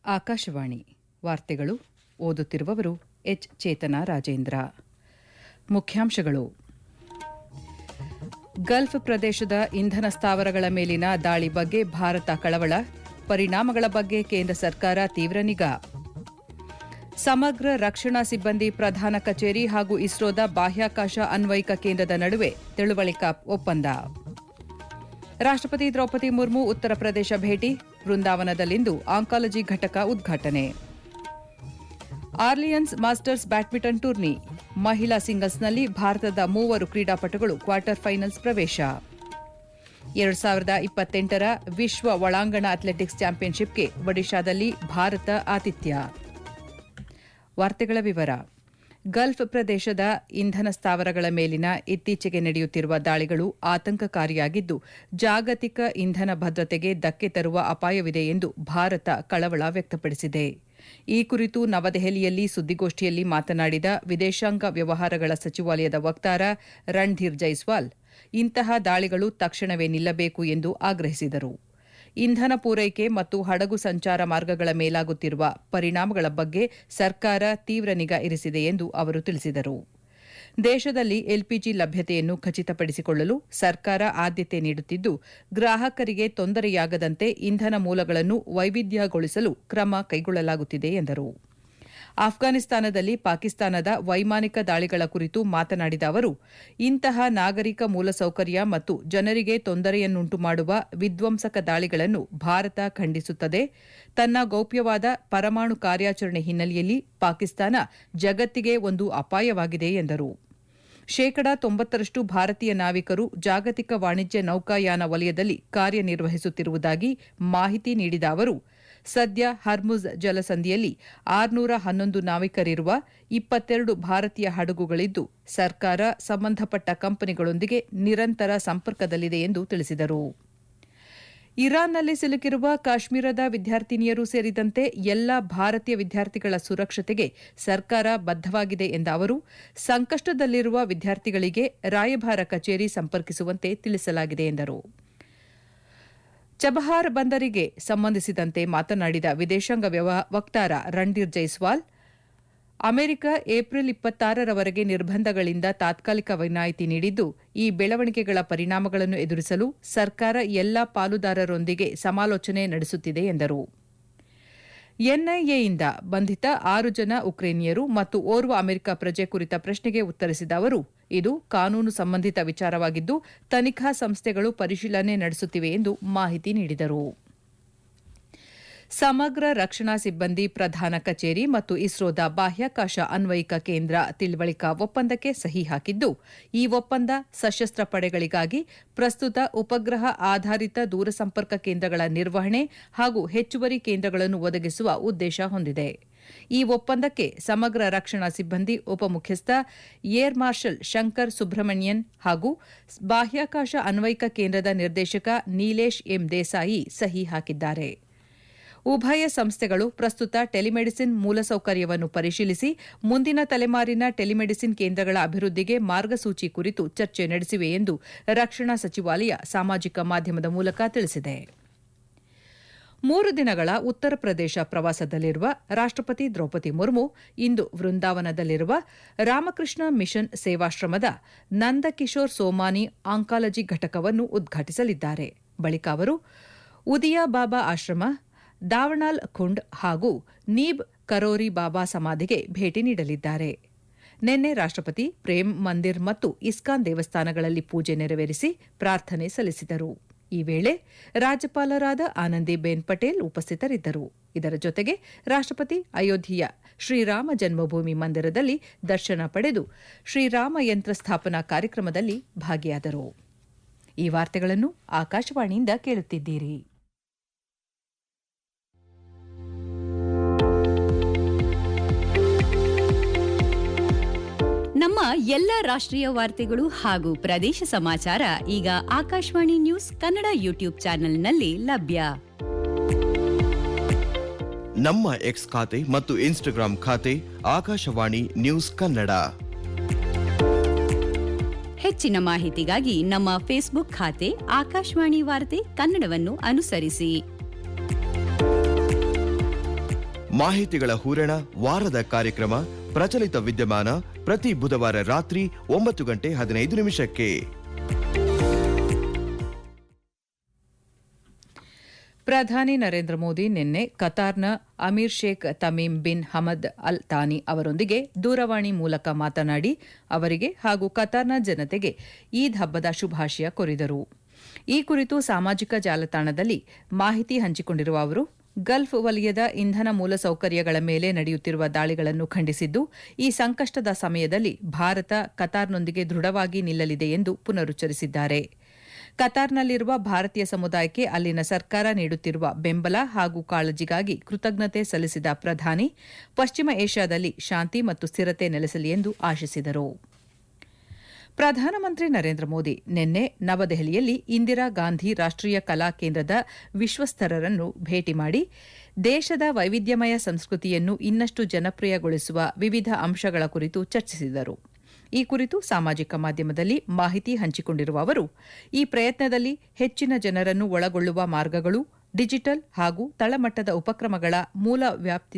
ಆಕಾಶವಾಣಿ ವಾರ್ತೆಗಳು ಓದುತ್ತಿರುವವರು ಎಚ್ ಚೇತನಾ ರಾಜೇಂದ್ರ. ಮುಖ್ಯಾಂಶಗಳು: ಗಲ್ಫ್ ಪ್ರದೇಶದ ಇಂಧನ ಸ್ಥಾವರಗಳ ಮೇಲಿನ ದಾಳಿ ಬಗ್ಗೆ ಭಾರತ ಕಳವಳ, ಪರಿಣಾಮಗಳ ಬಗ್ಗೆ ಕೇಂದ್ರ ಸರ್ಕಾರ ತೀವ್ರ ನಿಗಾ. ಸಮಗ್ರ ರಕ್ಷಣಾ ಸಿಬ್ಬಂದಿ ಪ್ರಧಾನ ಕಚೇರಿ ಹಾಗೂ ಇಸ್ರೋದ ಬಾಹ್ಯಾಕಾಶ ಅನ್ವಯಿಕ ಕೇಂದ್ರದ ನಡುವೆ ತಿಳುವಳಿಕಾ ಒಪ್ಪಂದ. ರಾಷ್ಟ್ರಪತಿ ದ್ರೌಪದಿ ಮುರ್ಮು ಉತ್ತರ ಪ್ರದೇಶ ಭೇಟಿ, ವೃಂದಾವನದಲ್ಲಿಂದು ಆಂಕಾಲಜಿ ಘಟಕ ಉದ್ಘಾಟನೆ. ಆರ್ಲಿಯನ್ಸ್ ಮಾಸ್ಟರ್ಸ್ ಬ್ಯಾಡ್ಮಿಂಟನ್ ಟೂರ್ನಿ ಮಹಿಳಾ ಸಿಂಗಲ್ಸ್ನಲ್ಲಿ ಭಾರತದ 3 ಕ್ರೀಡಾಪಟುಗಳು ಕ್ವಾರ್ಟರ್ ಫೈನಲ್ಸ್ ಪ್ರವೇಶ. 2028ರ ವಿಶ್ವ ಒಳಾಂಗಣ ಅಥ್ಲೆಟಿಕ್ಸ್ ಚಾಂಪಿಯನ್ಶಿಪ್ಗೆ ಒಡಿಶಾದಲ್ಲಿ ಭಾರತ ಆತಿಥ್ಯ. ವಾರ್ತೆಗಳ ವಿವರ. ಗಲ್ಫ್ ಪ್ರದೇಶದ ಇಂಧನ ಸ್ಥಾವರಗಳ ಮೇಲಿನ ಇತ್ತೀಚೆಗೆ ನಡೆಯುತ್ತಿರುವ ದಾಳಿಗಳು ಆತಂಕಕಾರಿಯಾಗಿದ್ದು, ಜಾಗತಿಕ ಇಂಧನ ಭದ್ರತೆಗೆ ಧಕ್ಕೆ ತರುವ ಅಪಾಯವಿದೆ ಎಂದು ಭಾರತ ಕಳವಳ ವ್ಯಕ್ತಪಡಿಸಿದೆ. ಈ ಕುರಿತು ನವದೆಹಲಿಯಲ್ಲಿ ಸುದ್ದಿಗೋಷ್ಠಿಯಲ್ಲಿ ಮಾತನಾಡಿದ ವಿದೇಶಾಂಗ ವ್ಯವಹಾರಗಳ ಸಚಿವಾಲಯದ ವಕ್ತಾರ ರಣಧೀರ್ ಜೈಸ್ವಾಲ್, ಇಂತಹ ದಾಳಿಗಳು ತಕ್ಷಣವೇ ನಿಲ್ಲಬೇಕು ಎಂದು ಆಗ್ರಹಿಸಿದರು. ಇಂಧನ ಪೂರೈಕೆ ಮತ್ತು ಹಡಗು ಸಂಚಾರ ಮಾರ್ಗಗಳ ಮೇಲಾಗುತ್ತಿರುವ ಪರಿಣಾಮಗಳ ಬಗ್ಗೆ ಸರ್ಕಾರ ತೀವ್ರ ನಿಗಾ ಇರಿಸಿದೆ ಎಂದು ಅವರು ತಿಳಿಸಿದರು. ದೇಶದಲ್ಲಿ ಎಲ್ಪಿಜಿ ಲಭ್ಯತೆಯನ್ನು ಖಚಿತಪಡಿಸಿಕೊಳ್ಳಲು ಸರ್ಕಾರ ಆದ್ಯತೆ ನೀಡುತ್ತಿದ್ದು, ಗ್ರಾಹಕರಿಗೆ ತೊಂದರೆಯಾಗದಂತೆ ಇಂಧನ ಮೂಲಗಳನ್ನು ವೈವಿಧ್ಯಗೊಳಿಸಲು ಕ್ರಮ ಕೈಗೊಳ್ಳಲಾಗುತ್ತಿದೆ ಎಂದರು. ಆಫ್ಘಾನಿಸ್ತಾನದಲ್ಲಿ ಪಾಕಿಸ್ತಾನದ ವೈಮಾನಿಕ ದಾಳಿಗಳ ಕುರಿತು ಮಾತನಾಡಿದ ಅವರು, ಇಂತಹ ನಾಗರಿಕ ಮೂಲಸೌಕರ್ಯ ಮತ್ತು ಜನರಿಗೆ ತೊಂದರೆಯನ್ನುಂಟು ಮಾಡುವ ವಿಧ್ವಂಸಕ ದಾಳಿಗಳನ್ನು ಭಾರತ ಖಂಡಿಸುತ್ತದೆ. ತನ್ನ ಗೌಪ್ಯವಾದ ಪರಮಾಣು ಕಾರ್ಯಾಚರಣೆ ಹಿನ್ನೆಲೆಯಲ್ಲಿ ಪಾಕಿಸ್ತಾನ ಜಗತ್ತಿಗೆ ಒಂದು ಅಪಾಯವಾಗಿದೆ ಎಂದರು. 90% ಭಾರತೀಯ ನಾವಿಕರು ಜಾಗತಿಕ ವಾಣಿಜ್ಯ ನೌಕಾಯಾನ ವಲಯದಲ್ಲಿ ಕಾರ್ಯನಿರ್ವಹಿಸುತ್ತಿರುವುದಾಗಿ ಮಾಹಿತಿ ನೀಡಿದ ಅವರು, ಸದ್ಯ ಹರ್ಮುಜ್ ಜಲಸಂಧಿಯಲ್ಲಿ 611 ನಾವಿಕರಿರುವ 22 ಭಾರತೀಯ ಹಡಗುಗಳಿದ್ದು, ಸರ್ಕಾರ ಸಂಬಂಧಪಟ್ಟ ಕಂಪನಿಗಳೊಂದಿಗೆ ನಿರಂತರ ಸಂಪರ್ಕದಲ್ಲಿದೆ ಎಂದು ತಿಳಿಸಿದರು. ಇರಾನ್ನಲ್ಲಿ ಸಿಲುಕಿರುವ ಕಾಶ್ಮೀರದ ವಿದ್ಯಾರ್ಥಿನಿಯರು ಸೇರಿದಂತೆ ಎಲ್ಲಾ ಭಾರತೀಯ ವಿದ್ಯಾರ್ಥಿಗಳ ಸುರಕ್ಷತೆಗೆ ಸರ್ಕಾರ ಬದ್ಧವಾಗಿದೆ ಎಂದ ಅವರು, ಸಂಕಷ್ಟದಲ್ಲಿರುವ ವಿದ್ಯಾರ್ಥಿಗಳಿಗೆ ರಾಯಭಾರ ಕಚೇರಿ ಸಂಪರ್ಕಿಸುವಂತೆ ತಿಳಿಸಲಾಗಿದೆ ಎಂದರು. ಚಬಹಾರ್ ಬಂದರಿಗೆ ಸಂಬಂಧಿಸಿದಂತೆ ಮಾತನಾಡಿದ ವಿದೇಶಾಂಗ ವಕ್ತಾರ ರಣಧೀರ್ ಜೈಸ್ವಾಲ್, ಅಮೆರಿಕ ಏಪ್ರಿಲ್ 26ರವರೆಗೆ ನಿರ್ಬಂಧಗಳಿಂದ ತಾತ್ಕಾಲಿಕ ವಿನಾಯಿತಿ ನೀಡಿದ್ದು, ಈ ಬೆಳವಣಿಗೆಗಳ ಪರಿಣಾಮಗಳನ್ನು ಎದುರಿಸಲು ಸರ್ಕಾರ ಎಲ್ಲಾ ಪಾಲುದಾರರೊಂದಿಗೆ ಸಮಾಲೋಚನೆ ನಡೆಸುತ್ತಿದೆ ಎಂದರು. ಎನ್ಐಎಯಿಂದ ಬಂಧಿತ 6 ಜನ ಉಕ್ರೇನಿಯರು ಮತ್ತು ಓರ್ವ ಅಮೆರಿಕ ಪ್ರಜೆ ಕುರಿತ ಪ್ರಶ್ನೆಗೆ ಉತ್ತರಿಸಿದ ಅವರು, ಇದು ಕಾನೂನು ಸಂಬಂಧಿತ ವಿಚಾರವಾಗಿದ್ದು, ತನಿಖಾ ಸಂಸ್ಥೆಗಳು ಪರಿಶೀಲನೆ ನಡೆಸುತ್ತಿವೆ ಎಂದು ಮಾಹಿತಿ ನೀಡಿದರು. ಸಮಗ್ರ ರಕ್ಷಣಾ ಸಿಬ್ಬಂದಿ ಪ್ರಧಾನ ಕಚೇರಿ ಮತ್ತು ಇಸ್ರೋದ ಬಾಹ್ಯಾಕಾಶ ಅನ್ವಯಿಕ ಕೇಂದ್ರ ತಿಳುವಳಿಕಾ ಒಪ್ಪಂದಕ್ಕೆ ಸಹಿ ಹಾಕಿದ್ದು, ಈ ಒಪ್ಪಂದ ಸಶಸ್ತ್ರ ಪಡೆಗಳಿಗಾಗಿ ಪ್ರಸ್ತುತ ಉಪಗ್ರಹ ಆಧಾರಿತ ದೂರಸಂಪರ್ಕ ಕೇಂದ್ರಗಳ ನಿರ್ವಹಣೆ ಹಾಗೂ ಹೆಚ್ಚುವರಿ ಕೇಂದ್ರಗಳನ್ನು ಒದಗಿಸುವ ಉದ್ದೇಶ ಹೊಂದಿದೆ. ಈ ಒಪ್ಪಂದಕ್ಕೆ ಸಮಗ್ರ ರಕ್ಷಣಾ ಸಿಬ್ಬಂದಿ ಉಪಮುಖ್ಯಸ್ಥ ಏರ್ ಮಾರ್ಷಲ್ ಶಂಕರ್ ಸುಬ್ರಹ್ಮಣ್ಯನ್ ಹಾಗೂ ಬಾಹ್ಯಾಕಾಶ ಅನ್ವಯಿಕ ಕೇಂದ್ರದ ನಿರ್ದೇಶಕ ನೀಲೇಶ್ ಎಂ ದೇಸಾಯಿ ಸಹಿ ಹಾಕಿದ್ದಾರೆ. ಉಭಯ ಸಂಸ್ಥೆಗಳು ಪ್ರಸ್ತುತ ಟೆಲಿಮೆಡಿಸಿನ್ ಮೂಲಸೌಕರ್ಯವನ್ನು ಪರಿಶೀಲಿಸಿ ಮುಂದಿನ ತಲೆಮಾರಿನ ಟೆಲಿಮೆಡಿಸಿನ್ ಕೇಂದ್ರಗಳ ಅಭಿವೃದ್ಧಿಗೆ ಮಾರ್ಗಸೂಚಿ ಕುರಿತು ಚರ್ಚೆ ನಡೆಸಿವೆ ಎಂದು ರಕ್ಷಣಾ ಸಚಿವಾಲಯ ಸಾಮಾಜಿಕ ಮಾಧ್ಯಮದ ಮೂಲಕ ತಿಳಿಸಿದೆ. 3 ದಿನಗಳ ಉತ್ತರ ಪ್ರದೇಶ ಪ್ರವಾಸದಲ್ಲಿರುವ ರಾಷ್ಟ್ರಪತಿ ದ್ರೌಪದಿ ಮುರ್ಮು ಇಂದು ವೃಂದಾವನದಲ್ಲಿರುವ ರಾಮಕೃಷ್ಣ ಮಿಷನ್ ಸೇವಾಶ್ರಮದ ನಂದಕಿಶೋರ್ ಸೋಮಾನಿ ಆಂಕಾಲಜಿ ಘಟಕವನ್ನು ಉದ್ಘಾಟಿಸಲಿದ್ದಾರೆ. ಬಳಿಕ ಅವರು ಉದಿಯಾ ಬಾಬಾ ಆಶ್ರಮ, ದಾವಣಾಲ್ ಖುಂಡ್ ಹಾಗೂ ನೀಬ್ ಕರೋರಿ ಬಾಬಾ ಸಮಾಧಿಗೆ ಭೇಟಿ ನೀಡಲಿದ್ದಾರೆ. ನಿನ್ನೆ ರಾಷ್ಟ್ರಪತಿ ಪ್ರೇಮ್ ಮಂದಿರ್ ಮತ್ತು ಇಸ್ಕಾನ್ ದೇವಸ್ಥಾನಗಳಲ್ಲಿ ಪೂಜೆ ನೆರವೇರಿಸಿ ಪ್ರಾರ್ಥನೆ ಸಲ್ಲಿಸಿದರು. ಈ ವೇಳೆ ರಾಜ್ಯಪಾಲರಾದ ಆನಂದಿಬೆನ್ ಪಟೇಲ್ ಉಪಸ್ಥಿತರಿದ್ದರು. ಇದರ ಜೊತೆಗೆ ರಾಷ್ಟ್ರಪತಿ ಅಯೋಧ್ಯೆಯ ಶ್ರೀರಾಮ ಜನ್ಮಭೂಮಿ ಮಂದಿರದಲ್ಲಿ ದರ್ಶನ ಪಡೆದು ಶ್ರೀರಾಮ ಯಂತ್ರ ಸ್ಥಾಪನಾ ಕಾರ್ಯಕ್ರಮದಲ್ಲಿ ಭಾಗಿಯಾದರು. ಈ ವಾರ್ತೆಗಳನ್ನು ಆಕಾಶವಾಣಿಯಿಂದ ಕೇಳುತ್ತಿದ್ದೀರಿ. ನಮ್ಮ ಎಲ್ಲ ರಾಷ್ಟ್ರೀಯ ವಾರ್ತೆಗಳು ಹಾಗೂ ಪ್ರದೇಶ ಸಮಾಚಾರ ಈಗ ಆಕಾಶವಾಣಿ ನ್ಯೂಸ್ ಕನ್ನಡ ಯೂಟ್ಯೂಬ್ ಚಾನೆಲ್ನಲ್ಲಿ ಲಭ್ಯ. ನಮ್ಮ ಎಕ್ಸ್ ಖಾತೆ ಮತ್ತು ಇನ್ಸ್ಟಾಗ್ರಾಂ ಖಾತೆ ಆಕಾಶವಾಣಿ ನ್ಯೂಸ್ ಕನ್ನಡ. ಹೆಚ್ಚಿನ ಮಾಹಿತಿಗಾಗಿ ನಮ್ಮ ಫೇಸ್ಬುಕ್ ಖಾತೆ ಆಕಾಶವಾಣಿ ವಾರ್ತೆ ಕನ್ನಡವನ್ನು ಅನುಸರಿಸಿ. ಮಾಹಿತಿಗಳ ಹೂರಣ ವಾರದ ಕಾರ್ಯಕ್ರಮ ಪ್ರಚಲಿತ ವಿದ್ಯಮಾನ ಪ್ರತಿ ಬುಧವಾರ ರಾತ್ರಿ 9:15 ಪ್ರಧಾನಿ ನರೇಂದ್ರ ಮೋದಿ ನಿನ್ನೆ ಕತಾರ್ನ Amir Sheikh Tamim bin Hamad Al Thani ಅವರೊಂದಿಗೆ ದೂರವಾಣಿ ಮೂಲಕ ಮಾತನಾಡಿ ಅವರಿಗೆ ಹಾಗೂ ಕತಾರ್ನ ಜನತೆಗೆ ಈದ್ ಹಬ್ಬದ ಶುಭಾಶಯ ಕೋರಿದರು. ಈ ಕುರಿತು ಸಾಮಾಜಿಕ ಜಾಲತಾಣದಲ್ಲಿ ಮಾಹಿತಿ ಹಂಚಿಕೊಂಡಿರುವ ಅವರು ಗಲ್ಫ್ ವಲಯದ ಇಂಧನ ಮೂಲಸೌಕರ್ಯಗಳ ಮೇಲೆ ನಡೆಯುತ್ತಿರುವ ದಾಳಿಗಳನ್ನು ಖಂಡಿಸಿದ್ದು, ಈ ಸಂಕಷ್ಟದ ಸಮಯದಲ್ಲಿ ಭಾರತ ಕತಾರ್ನೊಂದಿಗೆ ದೃಢವಾಗಿ ನಿಲ್ಲಲಿದೆ ಎಂದು ಪುನರುಚ್ಚರಿಸಿದ್ದಾರೆ. ಕತಾರ್ನಲ್ಲಿರುವ ಭಾರತೀಯ ಸಮುದಾಯಕ್ಕೆ ಅಲ್ಲಿನ ಸರ್ಕಾರ ನೀಡುತ್ತಿರುವ ಬೆಂಬಲ ಹಾಗೂ ಕಾಳಜಿಗಾಗಿ ಕೃತಜ್ಞತೆ ಸಲ್ಲಿಸಿದ ಪ್ರಧಾನಿ ಪಶ್ಚಿಮ ಏಷ್ಯಾದಲ್ಲಿ ಶಾಂತಿ ಮತ್ತು ಸ್ಥಿರತೆ ನೆಲೆಸಲಿ ಎಂದು ಆಶಿಸಿದರು. ಪ್ರಧಾನಮಂತ್ರಿ ನರೇಂದ್ರ ಮೋದಿ ನಿನ್ನೆ ನವದೆಹಲಿಯಲ್ಲಿ ಇಂದಿರಾ ಗಾಂಧಿ ರಾಷ್ಟೀಯ ಕಲಾ ಕೇಂದ್ರದ ವಿಶ್ವಸ್ತರರನ್ನು ಭೇಟಿ ಮಾಡಿ ದೇಶದ ವೈವಿಧ್ಯಮಯ ಸಂಸ್ಕೃತಿಯನ್ನು ಇನ್ನಷ್ಟು ಜನಪ್ರಿಯಗೊಳಿಸುವ ವಿವಿಧ ಅಂಶಗಳ ಕುರಿತು ಚರ್ಚಿಸಿದರು. ಈ ಕುರಿತು ಸಾಮಾಜಿಕ ಮಾಧ್ಯಮದಲ್ಲಿ ಮಾಹಿತಿ ಹಂಚಿಕೊಂಡಿರುವ ಅವರು, ಈ ಪ್ರಯತ್ನದಲ್ಲಿ ಹೆಚ್ಚಿನ ಜನರನ್ನು ಒಳಗೊಳ್ಳುವ ಮಾರ್ಗಗಳು, ಡಿಜಿಟಲ್ ಹಾಗೂ ತಳಮಟ್ಟದ ಉಪಕ್ರಮಗಳ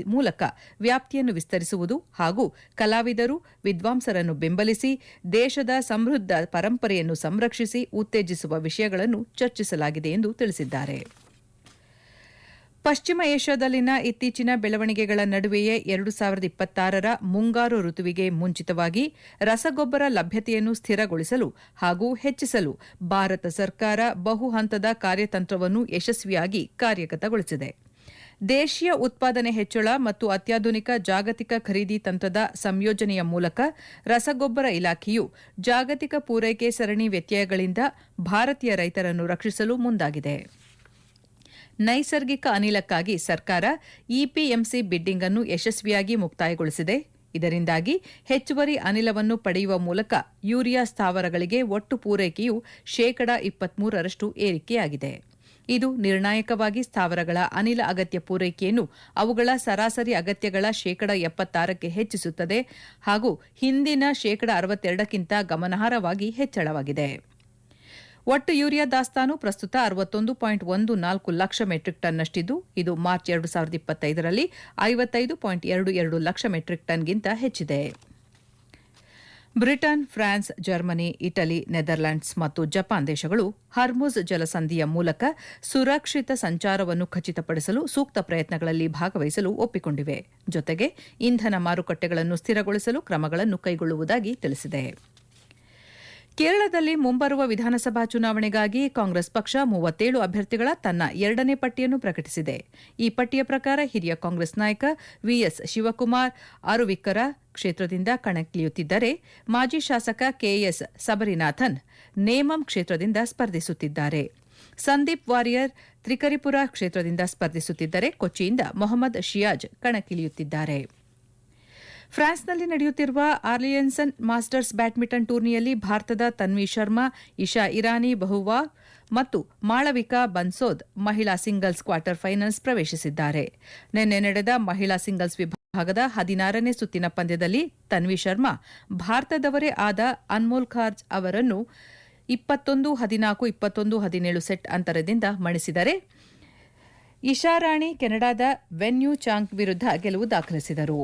ಮೂಲಕ ವ್ಯಾಪ್ತಿಯನ್ನು ವಿಸ್ತರಿಸುವುದು ಹಾಗೂ ಕಲಾವಿದರು, ವಿದ್ವಾಂಸರನ್ನು ಬೆಂಬಲಿಸಿ ದೇಶದ ಸಮೃದ್ಧ ಪರಂಪರೆಯನ್ನು ಸಂರಕ್ಷಿಸಿ ಉತ್ತೇಜಿಸುವ ವಿಷಯಗಳನ್ನು ಚರ್ಚಿಸಲಾಗಿದೆ ಎಂದು ತಿಳಿಸಿದ್ದಾರೆ. ಪಶ್ಚಿಮ ಏಷ್ಯಾದಲ್ಲಿನ ಇತ್ತೀಚಿನ ಬೆಳವಣಿಗೆಗಳ ನಡುವೆಯೇ 2026ರ ಮುಂಗಾರು ಋತುವಿಗೆ ಮುಂಚಿತವಾಗಿ ರಸಗೊಬ್ಬರ ಲಭ್ಯತೆಯನ್ನು ಸ್ಥಿರಗೊಳಿಸಲು ಹಾಗೂ ಹೆಚ್ಚಿಸಲು ಭಾರತ ಸರ್ಕಾರ ಬಹು ಹಂತದ ಕಾರ್ಯತಂತ್ರವನ್ನು ಯಶಸ್ವಿಯಾಗಿ ಕಾರ್ಯಗತಗೊಳಿಸಿದೆ. ದೇಶೀಯ ಉತ್ಪಾದನೆ ಹೆಚ್ಚಳ ಮತ್ತು ಅತ್ಯಾಧುನಿಕ ಜಾಗತಿಕ ಖರೀದಿ ತಂತ್ರದ ಸಂಯೋಜನೆಯ ಮೂಲಕ ರಸಗೊಬ್ಬರ ಇಲಾಖೆಯು ಜಾಗತಿಕ ಪೂರೈಕೆ ಸರಣಿ ವ್ಯತ್ಯಯಗಳಿಂದ ಭಾರತೀಯ ರೈತರನ್ನು ರಕ್ಷಿಸಲು ಮುಂದಾಗಿದೆ. ನೈಸರ್ಗಿಕ ಅನಿಲಕ್ಕಾಗಿ ಸರ್ಕಾರ ಇಪಿಎಂಸಿ ಬಿಡ್ಡಿಂಗ್ ಅನ್ನು ಯಶಸ್ವಿಯಾಗಿ ಮುಕ್ತಾಯಗೊಳಿಸಿದೆ. ಇದರಿಂದಾಗಿ ಹೆಚ್ಚುವರಿ ಅನಿಲವನ್ನು ಪಡೆಯುವ ಮೂಲಕ ಯೂರಿಯಾ ಸ್ಥಾವರಗಳಿಗೆ ಒಟ್ಟು ಪೂರೈಕೆಯು 23% ಏರಿಕೆಯಾಗಿದೆ. ಇದು ನಿರ್ಣಾಯಕವಾಗಿ ಸ್ಥಾವರಗಳ ಅನಿಲ ಅಗತ್ಯ ಪೂರೈಕೆಯನ್ನು ಅವುಗಳ ಸರಾಸರಿ ಅಗತ್ಯಗಳ 76% ಹೆಚ್ಚಿಸುತ್ತದೆ ಹಾಗೂ ಹಿಂದಿನ 62ಕ್ಕಿಂತ ಗಮನಾರ್ಹವಾಗಿ ಹೆಚ್ಚಳವಾಗಿದೆ. ಒಟ್ಟು ಯೂರಿಯಾ ದಾಸ್ತಾನು ಪ್ರಸ್ತುತ 61.14 ಲಕ್ಷ ಮೆಟ್ರಿಕ್ ಟನ್ನಷ್ಟಿದ್ದು, ಇದು ಮಾರ್ಚ್ 2025ರಲ್ಲಿ 55.22 ಲಕ್ಷ ಮೆಟ್ರಿಕ್ ಟನ್ಗಿಂತ ಹೆಚ್ಚಿದೆ. Britain, France, Germany, Italy, Netherlands ಮತ್ತು ಜಪಾನ್ ದೇಶಗಳು ಹರ್ಮುಜ್ ಜಲಸಂಧಿಯ ಮೂಲಕ ಸುರಕ್ಷಿತ ಸಂಚಾರವನ್ನು ಖಚಿತಪಡಿಸಲು ಸೂಕ್ತ ಪ್ರಯತ್ನಗಳಲ್ಲಿ ಭಾಗವಹಿಸಲು ಒಪ್ಪಿಕೊಂಡಿವೆ. ಜೊತೆಗೆ ಇಂಧನ ಮಾರುಕಟ್ಟೆಗಳನ್ನು ಸ್ಥಿರಗೊಳಿಸಲು ಕ್ರಮಗಳನ್ನು ಕೈಗೊಳ್ಳುವುದಾಗಿ ತಿಳಿಸಿದೆ. ಕೇರಳದಲ್ಲಿ ಮುಂಬರುವ ವಿಧಾನಸಭಾ ಚುನಾವಣೆಗಾಗಿ ಕಾಂಗ್ರೆಸ್ ಪಕ್ಷ 37 ಅಭ್ಯರ್ಥಿಗಳ ತನ್ನ 2ನೇ ಪಟ್ಟಿಯನ್ನು ಪ್ರಕಟಿಸಿದೆ. ಈ ಪಟ್ಟಿಯ ಪ್ರಕಾರ ಹಿರಿಯ ಕಾಂಗ್ರೆಸ್ ನಾಯಕ ವಿಎಸ್ ಶಿವಕುಮಾರ್ ಅರುವಿಕ್ಕರ ಕ್ಷೇತ್ರದಿಂದ ಕಣಕ್ಕಿಳಿಯುತ್ತಿದ್ದರೆ, ಮಾಜಿ ಶಾಸಕ ಕೆಎಸ್ ಸಬರಿನಾಥನ್ ನೇಮಂ ಕ್ಷೇತ್ರದಿಂದ ಸ್ಪರ್ಧಿಸುತ್ತಿದ್ದಾರೆ. ಸಂದೀಪ್ ವಾರಿಯರ್ ತ್ರಿಕರಿಪುರ ಕ್ಷೇತ್ರದಿಂದ ಸ್ಪರ್ಧಿಸುತ್ತಿದ್ದರೆ, ಕೊಚ್ಚಿಯಿಂದ ಮೊಹಮ್ಮದ್ ಶಿಯಾಜ್ ಕಣಕ್ಕಿಳಿಯುತ್ತಿದ್ದಾರೆ. ಫ್ರಾನ್ಸ್ನಲ್ಲಿ ನಡೆಯುತ್ತಿರುವ ಆರ್ಲಿಯನ್ಸನ್ ಮಾಸ್ಟರ್ಸ್ ಬ್ಯಾಡ್ಮಿಂಟನ್ ಟೂರ್ನಿಯಲ್ಲಿ ಭಾರತದ ತನ್ವಿ ಶರ್ಮಾ, ಇಶಾ ಇರಾನಿ ಬಹುವಾ ಮತ್ತು ಮಾಳವಿಕಾ ಬನ್ಸೋದ್ ಮಹಿಳಾ ಸಿಂಗಲ್ಸ್ ಕ್ವಾರ್ಟರ್ ಫೈನಲ್ಸ್ ಪ್ರವೇಶಿಸಿದ್ದಾರೆ. ನಿನ್ನೆ ನಡೆದ ಮಹಿಳಾ ಸಿಂಗಲ್ಸ್ ವಿಭಾಗದ 16ನೇ ಸುತ್ತಿನ ಪಂದ್ಯದಲ್ಲಿ ತನ್ವಿ ಶರ್ಮಾ ಭಾರತದವರೇ ಆದ ಅನ್ಮೋಲ್ ಖಾರ್ಜ್ ಅವರನ್ನು 21-14, 21-17 ಸೆಟ್ ಅಂತರದಿಂದ ಮಣಿಸಿದರೆ, ಇಶಾ ರಾಣಿ ಕೆನಡಾದ ವೆನ್ಯೂ ಚಾಂಗ್ ವಿರುದ್ಧ ಗೆಲುವು ದಾಖಲಿಸಿದರು.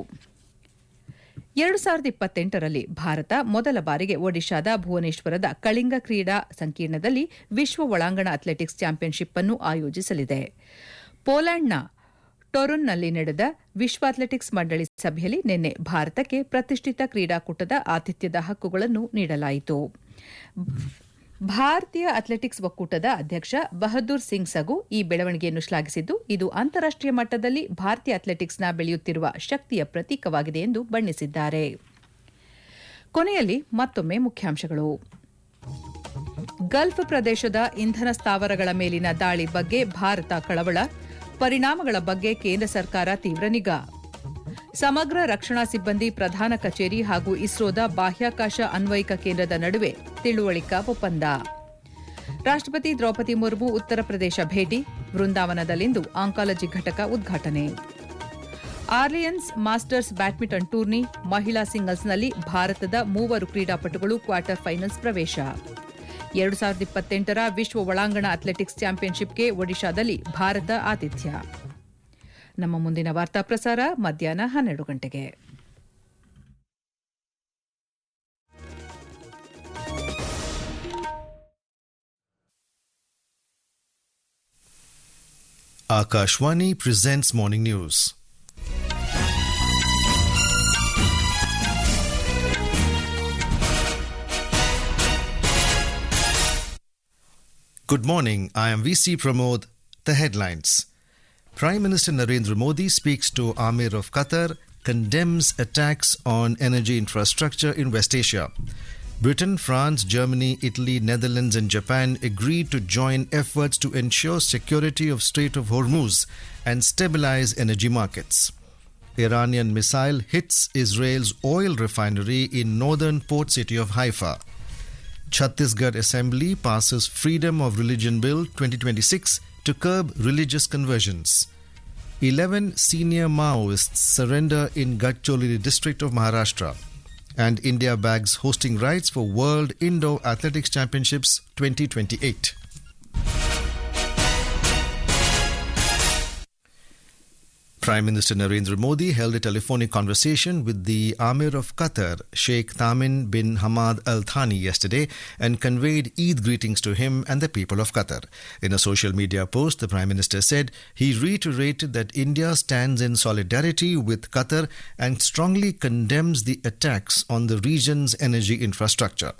2028ರಲ್ಲಿ ಭಾರತ ಮೊದಲ ಬಾರಿಗೆ ಒಡಿಶಾದ ಭುವನೇಶ್ವರದ ಕಳಿಂಗ ಕ್ರೀಡಾ ಸಂಕೀರ್ಣದಲ್ಲಿ ವಿಶ್ವ ಒಳಾಂಗಣ ಅಥ್ಲೆಟಿಕ್ಸ್ ಚಾಂಪಿಯನ್ಶಿಪ್ ಅನ್ನು ಆಯೋಜಿಸಲಿದೆ. ಪೋಲೆಂಡ್ನ ಟೊರುನ್ನಲ್ಲಿ ನಡೆದ ವಿಶ್ವ ಅಥ್ಲೆಟಿಕ್ಸ್ ಮಂಡಳಿ ಸಭೆಯಲ್ಲಿ ನಿನ್ನೆ ಭಾರತಕ್ಕೆ ಪ್ರತಿಷ್ಠಿತ ಕ್ರೀಡಾಕೂಟದ ಆತಿಥ್ಯದ ಹಕ್ಕುಗಳನ್ನು ನೀಡಲಾಯಿತು. ಭಾರತೀಯ ಅಥ್ಲೆಟಿಕ್ಸ್ ಒಕ್ಕೂಟದ ಅಧ್ಯಕ್ಷ ಬಹದ್ದೂರ್ ಸಿಂಗ್ ಸಗು ಈ ಬೆಳವಣಿಗೆಯನ್ನು ಶ್ಲಾಘಿಸಿದ್ದು, ಇದು ಅಂತಾರಾಷ್ಟೀಯ ಮಟ್ಟದಲ್ಲಿ ಭಾರತೀಯ ಅಥ್ಲೆಟಿಕ್ಸ್ನ ಬೆಳೆಯುತ್ತಿರುವ ಶಕ್ತಿಯ ಪ್ರತೀಕವಾಗಿದೆ ಎಂದು ಬಣ್ಣಿಸಿದ್ದಾರೆ. ಕೊನೆಯಲ್ಲಿ ಮತ್ತೊಮ್ಮೆ ಮುಖ್ಯಾಂಶಗಳು. ಗಲ್ಫ್ ಪ್ರದೇಶದ ಇಂಧನ ಸ್ಥಾವರಗಳ ಮೇಲಿನ ದಾಳಿ ಬಗ್ಗೆ ಭಾರತ ಕಳವಳ, ಪರಿಣಾಮಗಳ ಬಗ್ಗೆ ಕೇಂದ್ರ ಸರ್ಕಾರ ತೀವ್ರ ನಿಗಾ. ಸಮಗ್ರ ರಕ್ಷಣಾ ಸಿಬ್ಬಂದಿ ಪ್ರಧಾನ ಕಚೇರಿ ಹಾಗೂ ಇಸ್ರೋದ ಬಾಹ್ಯಾಕಾಶ ಅನ್ವಯಿಕ ಕೇಂದ್ರದ ನಡುವೆ ತಿಳುವಳಿಕಾ ಒಪ್ಪಂದ. ರಾಷ್ಟ್ರಪತಿ ದ್ರೌಪದಿ ಮುರ್ಮು ಉತ್ತರ ಪ್ರದೇಶ ಭೇಟಿ, ವೃಂದಾವನದಲ್ಲಿಂದು ಆಂಕಾಲಜಿ ಘಟಕ ಉದ್ಘಾಟನೆ. ಆರ್ಲಿಯನ್ಸ್ ಮಾಸ್ಟರ್ಸ್ ಬ್ಯಾಡ್ಮಿಂಟನ್ ಟೂರ್ನಿ ಮಹಿಳಾ ಸಿಂಗಲ್ಸ್ನಲ್ಲಿ ಭಾರತದ 3 ಕ್ರೀಡಾಪಟುಗಳು ಕ್ವಾರ್ಟರ್ ಫೈನಲ್ಸ್ ಪ್ರವೇಶ. 2028ರ ವಿಶ್ವ ಒಳಾಂಗಣ ಅಥ್ಲೆಟಿಕ್ಸ್ ಚಾಂಪಿಯನ್ಶಿಪ್ಗೆ ಒಡಿಶಾದಲ್ಲಿ ಭಾರತ ಆತಿಥ್ಯ. ನಮ್ಮ ಮುಂದಿನ ವಾರ್ತಾ ಪ್ರಸಾರ ಮಧ್ಯಾಹ್ನ 12 ಗಂಟೆಗೆ. Ākashvāñi presents morning news. Good morning, I am VC Pramod. The headlines. Prime Minister Narendra Modi speaks to Amir of Qatar, condemns attacks on energy infrastructure in West Asia. Britain, France, Germany, Italy, Netherlands and Japan agreed to join efforts to ensure security of Strait of Hormuz and stabilize energy markets. Iranian missile hits Israel's oil refinery in northern port city of Haifa. Chhattisgarh Assembly passes Freedom of Religion Bill 2026 to curb religious conversions. 11 senior Maoists surrender in Gadcholi district of Maharashtra. And India bags hosting rights for World Indoor Athletics Championships 2028. Prime Minister Narendra Modi held a telephonic conversation with the Amir of Qatar, Sheikh Tamim bin Hamad Al Thani, yesterday and conveyed Eid greetings to him and the people of Qatar. In a social media post, the Prime Minister said he reiterated that India stands in solidarity with Qatar and strongly condemns the attacks on the region's energy infrastructure.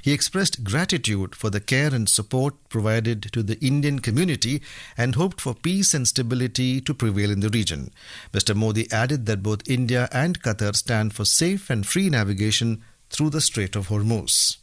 He expressed gratitude for the care and support provided to the Indian community and hoped for peace and stability to prevail in the region. Mr. Modi added that both India and Qatar stand for safe and free navigation through the Strait of Hormuz.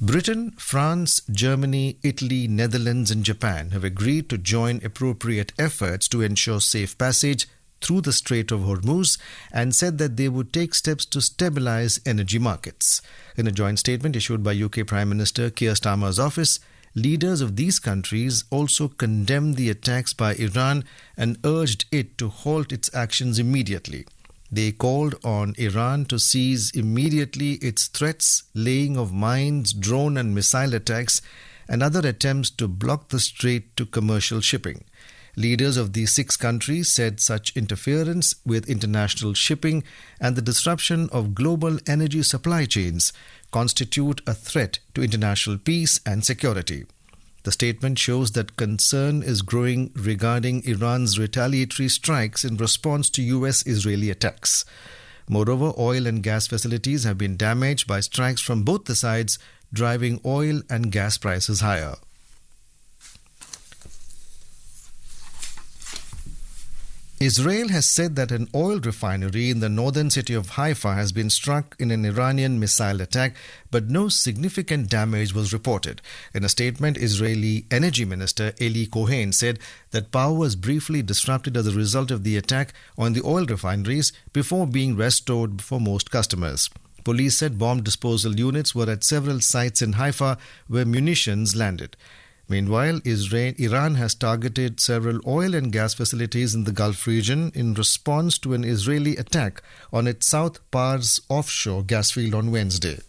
Britain, France, Germany, Italy, Netherlands and Japan have agreed to join appropriate efforts to ensure safe passage through the Strait of Hormuz and said that they would take steps to stabilize energy markets. In a joint statement issued by UK Prime Minister Keir Starmer's office, leaders of these countries also condemned the attacks by Iran and urged it to halt its actions immediately. They called on Iran to cease immediately its threats, laying of mines, drone and missile attacks and other attempts to block the strait to commercial shipping. Leaders of these 6 countries said such interference with international shipping and the disruption of global energy supply chains constitute a threat to international peace and security. The statement shows that concern is growing regarding Iran's retaliatory strikes in response to US-Israeli attacks. Moreover, oil and gas facilities have been damaged by strikes from both the sides, driving oil and gas prices higher. Israel has said that an oil refinery in the northern city of Haifa has been struck in an Iranian missile attack, but no significant damage was reported. In a statement, Israeli Energy Minister Eli Cohen said that power was briefly disrupted as a result of the attack on the oil refineries before being restored for most customers. Police said bomb disposal units were at several sites in Haifa where munitions landed. Meanwhile, Iran has targeted several oil and gas facilities in the Gulf region in response to an Israeli attack on its South Pars offshore gas field on Wednesday.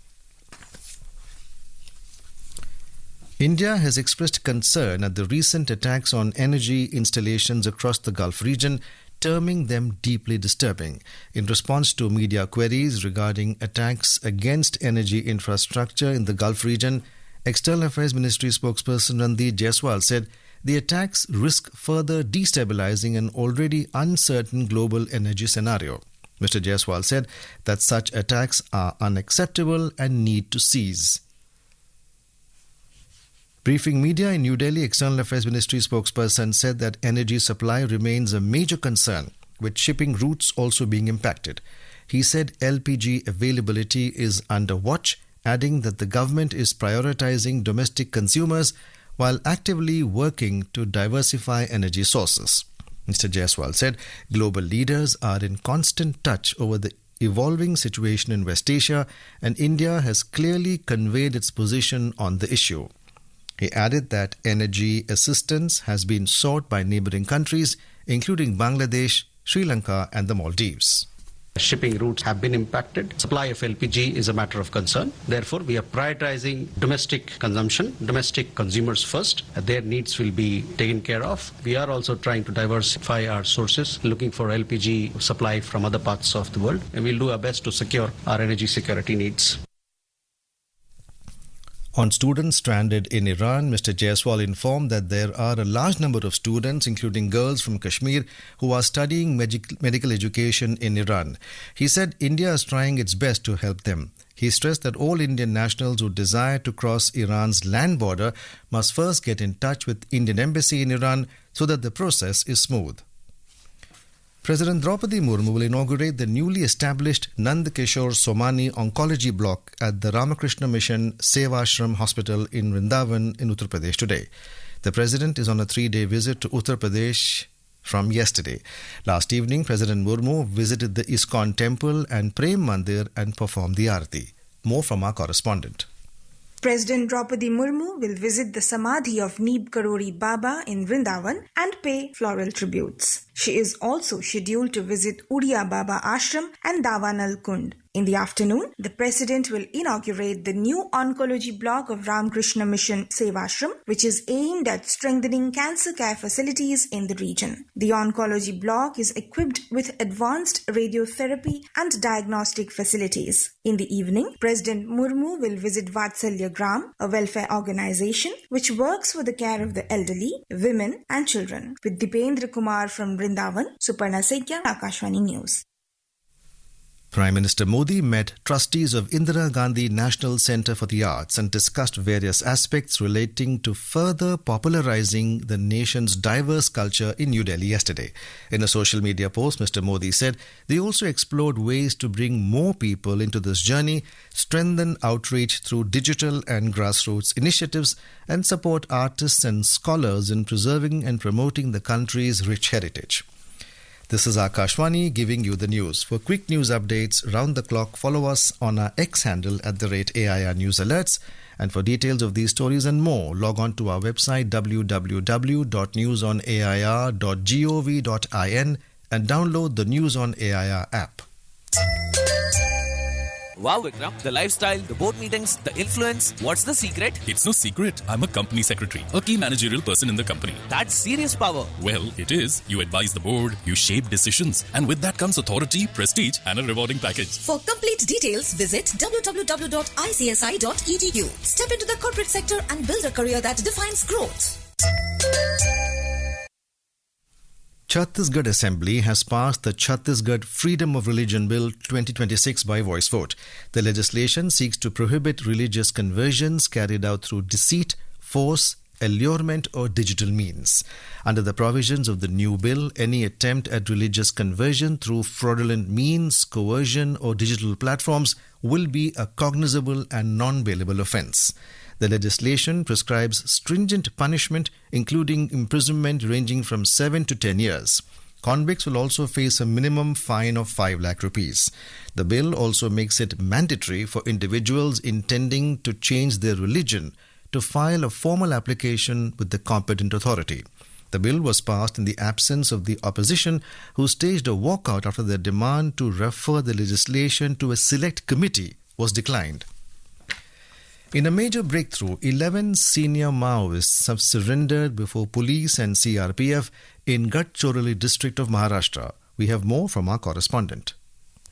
India has expressed concern at the recent attacks on energy installations across the Gulf region, terming them deeply disturbing. In response to media queries regarding attacks against energy infrastructure in the Gulf region, External Affairs Ministry spokesperson Randeep Jaiswal said the attacks risk further destabilizing an already uncertain global energy scenario. Mr. Jaiswal said that such attacks are unacceptable and need to cease. Briefing media in New Delhi, External Affairs Ministry spokesperson said that energy supply remains a major concern, with shipping routes also being impacted. He said LPG availability is under watch, adding that the government is prioritizing domestic consumers while actively working to diversify energy sources. Mr. Jaiswal said global leaders are in constant touch over the evolving situation in West Asia and India has clearly conveyed its position on the issue. He added that energy assistance has been sought by neighboring countries including Bangladesh, Sri Lanka and the Maldives. Shipping routes have been impacted. Supply of LPG is a matter of concern. Therefore, we are prioritizing domestic consumption, domestic consumers first. Their needs will be taken care of. We are also trying to diversify our sources, looking for LPG supply from other parts of the world, and we'll do our best to secure our energy security needs. On students stranded in Iran, Mr. Jaiswal informed that there are a large number of students, including girls from Kashmir, who are studying medical education in Iran. He said India is trying its best to help them. He stressed that all Indian nationals who desire to cross Iran's land border must first get in touch with Indian embassy in Iran so that the process is smooth. President Draupadi Murmu will inaugurate the newly established Nand Kishore Somani Oncology Block at the Ramakrishna Mission Sevashram Hospital in Vrindavan in Uttar Pradesh today. The President is on a 3-day visit to Uttar Pradesh from yesterday. Last evening, President Murmu visited the ISKCON temple and Prem Mandir and performed the Aarti. More from our correspondent. President Draupadi Murmu will visit the Samadhi of Neeb Karori Baba in Vrindavan and pay floral tributes. She is also scheduled to visit Udiya Baba Ashram and Davanal Kund. In the afternoon, the President will inaugurate the new oncology block of Ramakrishna Mission Sevashram, which is aimed at strengthening cancer care facilities in the region. The oncology block is equipped with advanced radiotherapy and diagnostic facilities. In the evening, President Murmu will visit Vatsalya Gram, a welfare organization which works for the care of the elderly, women and children. With Dipendra Kumar from Vrindavan, Suparna Sekhya, Ākashvāñi News. Prime Minister Modi met trustees of Indira Gandhi National Centre for the Arts and discussed various aspects relating to further popularizing the nation's diverse culture in New Delhi yesterday. In a social media post, Mr. Modi said they also explored ways to bring more people into this journey, strengthen outreach through digital and grassroots initiatives, and support artists and scholars in preserving and promoting the country's rich heritage. This is Ākashvāñi giving you the news. For quick news updates round the clock, follow us on our X handle @AIR News Alerts. And for details of these stories and more, log on to our website www.newsonair.gov.in and download the News on AIR app. Wow, Vikram. The lifestyle, the board meetings, the influence. What's the secret? It's no secret. I'm a company secretary, a key managerial person in the company. That's serious power. Well, it is. You advise the board, you shape decisions, and with that comes authority, prestige, and a rewarding package. For complete details, visit www.icsi.edu. Step into the corporate sector and build a career that defines growth. Chhattisgarh Assembly has passed the Chhattisgarh Freedom of Religion Bill 2026 by voice vote. The legislation seeks to prohibit religious conversions carried out through deceit, force, allurement or digital means. Under the provisions of the new bill, any attempt at religious conversion through fraudulent means, coercion or digital platforms will be a cognizable and non-bailable offence. The legislation prescribes stringent punishment, including imprisonment ranging from 7 to 10 years. Convicts will also face a minimum fine of 5 lakh rupees. The bill also makes it mandatory for individuals intending to change their religion to file a formal application with the competent authority. The bill was passed in the absence of the opposition, who staged a walkout after their demand to refer the legislation to a select committee was declined. In a major breakthrough, 11 senior Maoists have surrendered before police and CRPF in Gadchiroli district of Maharashtra. We have more from our correspondent.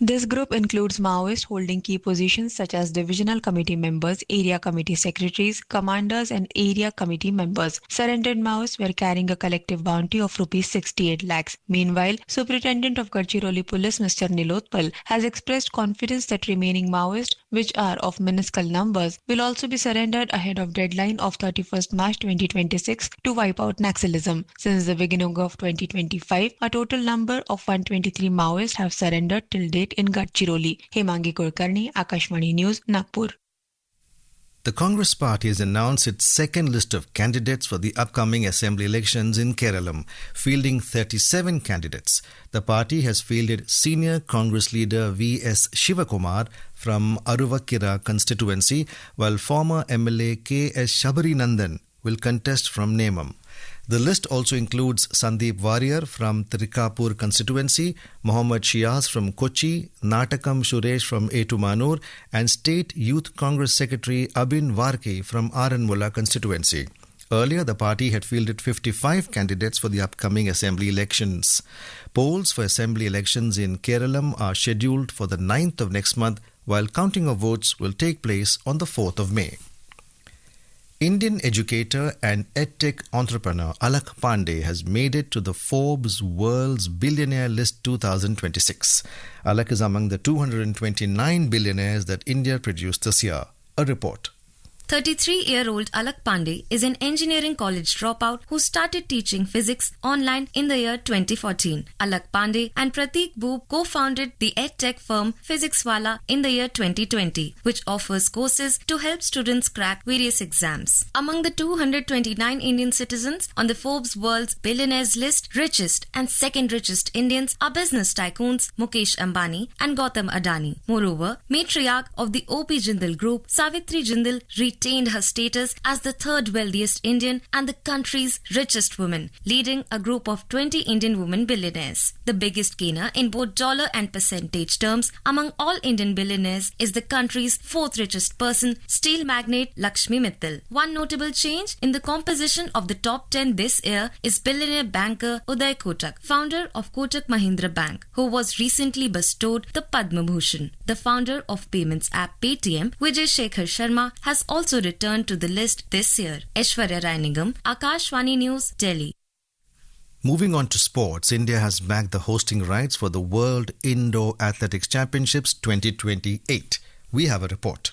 This group includes Maoists holding key positions such as divisional committee members, area committee secretaries, commanders and area committee members. Surrendered Maoists were carrying a collective bounty of rupees 68 lakhs. Meanwhile, Superintendent of Gadchiroli Police Mr. Nilotpal has expressed confidence that remaining Maoists, which are of minuscule numbers, will also be surrendered ahead of deadline of 31st March 2026 to wipe out Naxalism. Since the beginning of 2025, a total number of 123 Maoists have surrendered till date in Gadchiroli. Hemangi Kulkarni, Ākashvāñi News, Nagpur. The Congress Party has announced its second list of candidates for the upcoming assembly elections in Kerala, fielding 37 candidates. The party has fielded senior Congress leader V.S. Shivakumar from Aruvakira constituency, while former MLA K.S. Shabarinandan will contest from Nemam. The list also includes Sandeep Warrior from Tirikapur constituency, Mohammad Shiaz from Kochi, Natakam Suresh from Etumanur, and State Youth Congress Secretary Abin Varke from Aranmula constituency. Earlier, the party had fielded 55 candidates for the upcoming assembly elections. Polls for assembly elections in Keralam are scheduled for the 9th of next month, while counting of votes will take place on the 4th of May. Indian educator and edtech entrepreneur Alak Pandey has made it to the Forbes World's Billionaire List 2026. Alak is among the 229 billionaires that India produced this year. A report. 33-year-old Alak Pandey is an engineering college dropout who started teaching physics online in the year 2014. Alak Pandey and Prateek Boob co-founded the edtech firm Physicswala in the year 2020, which offers courses to help students crack various exams. Among the 229 Indian citizens on the Forbes World's Billionaires list, richest and second richest Indians are business tycoons Mukesh Ambani and Gautam Adani. Moreover, matriarch of the O.P. Jindal Group, Savitri Jindal, retained her status as the third wealthiest Indian and the country's richest woman, leading a group of 20 Indian women billionaires. The biggest gainer in both dollar and percentage terms among all Indian billionaires is the country's fourth richest person, steel magnate Lakshmi Mittal. One notable change in the composition of the top 10 this year is billionaire banker Uday Kotak, founder of Kotak Mahindra Bank, who was recently bestowed the Padma Bhushan. The founder of payments app Paytm, Vijay Shekhar Sharma, has also returned to the list this year. Aishwarya Rai Nigam, Ākashvāñi News, Delhi. Moving on to sports, India has bagged the hosting rights for the World Indoor Athletics Championships 2028. We have a report.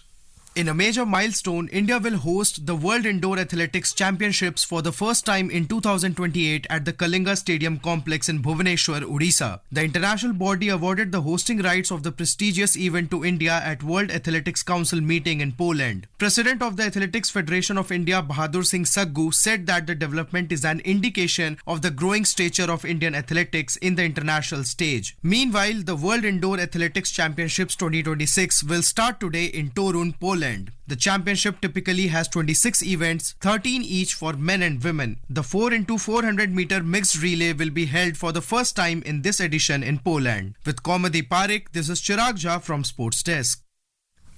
In a major milestone, India will host the World Indoor Athletics Championships for the first time in 2028 at the Kalinga Stadium complex in Bhubaneswar, Odisha. The international body awarded the hosting rights of the prestigious event to India at World Athletics Council meeting in Poland. President of the Athletics Federation of India, Bahadur Singh Saggu, said that the development is an indication of the growing stature of Indian athletics in the international stage. Meanwhile, the World Indoor Athletics Championships 2026 will start today in Torun, Poland. The championship typically has 26 events, 13 each for men and women. The 4x400 meter mixed relay will be held for the first time in this edition in Poland. With Komadi Parekh, this is Chirag Jha from Sports Desk.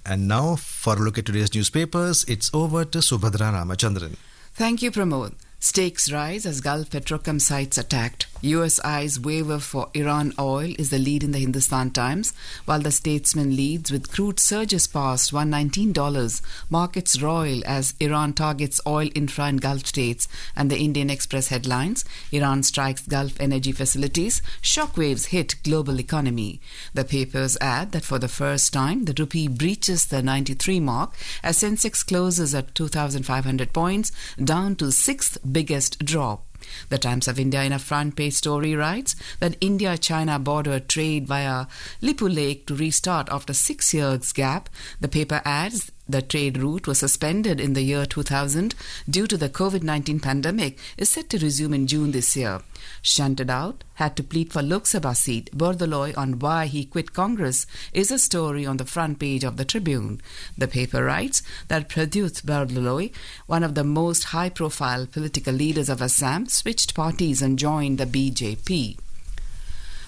And now, for a look at today's newspapers, it's over to Subhadra Ramachandran. Thank you, Pramod. Stakes rise as Gulf petrochem sites attacked. USI's waiver for Iran oil is the lead in the Hindustan Times, while the Statesman leads with crude surges past $119. Markets roil as Iran targets oil infra in Gulf states, and the Indian Express headlines: Iran strikes Gulf energy facilities, shockwaves hit global economy. The papers add that for the first time, the rupee breaches the 93 mark as Sensex closes at 2,500 points, down to sixth biggest drop. The Times of India in a front page story writes that India-China border trade via Lipu Lake to restart after 6 years gap. The paper adds the trade route was suspended in the year 2000 due to the COVID-19 pandemic, is set to resume in June this year. Shunted out, had to plead for Lok Sabha seat, Bordoloi on why he quit Congress is a story on the front page of the Tribune. The paper writes that Pradyut Bordoloi, one of the most high-profile political leaders of Assam, switched parties and joined the BJP.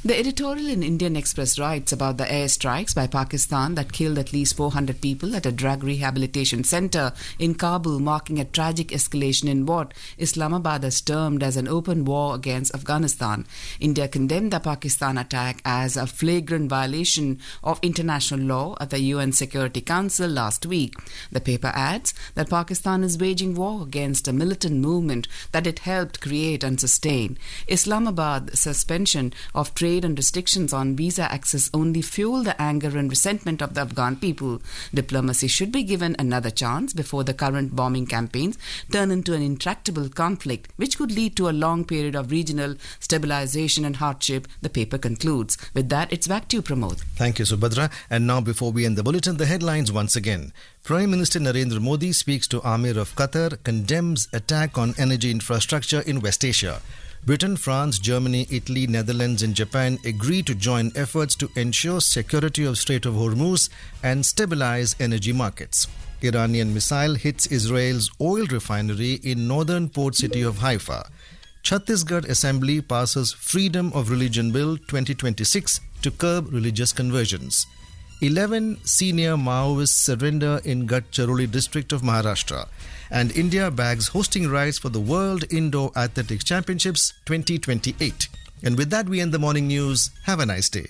The editorial in Indian Express writes about the airstrikes by Pakistan that killed at least 400 people at a drug rehabilitation center in Kabul, marking a tragic escalation in what Islamabad has termed as an open war against Afghanistan. India condemned the Pakistan attack as a flagrant violation of international law at the UN Security Council last week. The paper adds that Pakistan is waging war against a militant movement that it helped create and sustain. Islamabad's suspension of trade and restrictions on visa access only fuel the anger and resentment of the Afghan people. Diplomacy should be given another chance before the current bombing campaigns turn into an intractable conflict, which could lead to a long period of regional stabilization and hardship, the paper concludes. With that, it's back to you, Pramod. Thank you, Subhadra. And now, before we end the bulletin, the headlines once again. Prime Minister Narendra Modi speaks to Amir of Qatar, condemns attack on energy infrastructure in West Asia. Britain, France, Germany, Italy, Netherlands and Japan agree to join efforts to ensure security of Strait of Hormuz and stabilize energy markets. Iranian missile hits Israel's oil refinery in northern port city of Haifa. Chhattisgarh Assembly passes Freedom of Religion Bill 2026 to curb religious conversions. 11 senior Maoists surrender in Gadchiroli district of Maharashtra. And India bags hosting rights for the World Indoor Athletics Championships 2028. And with that, we end the morning news. Have a nice day.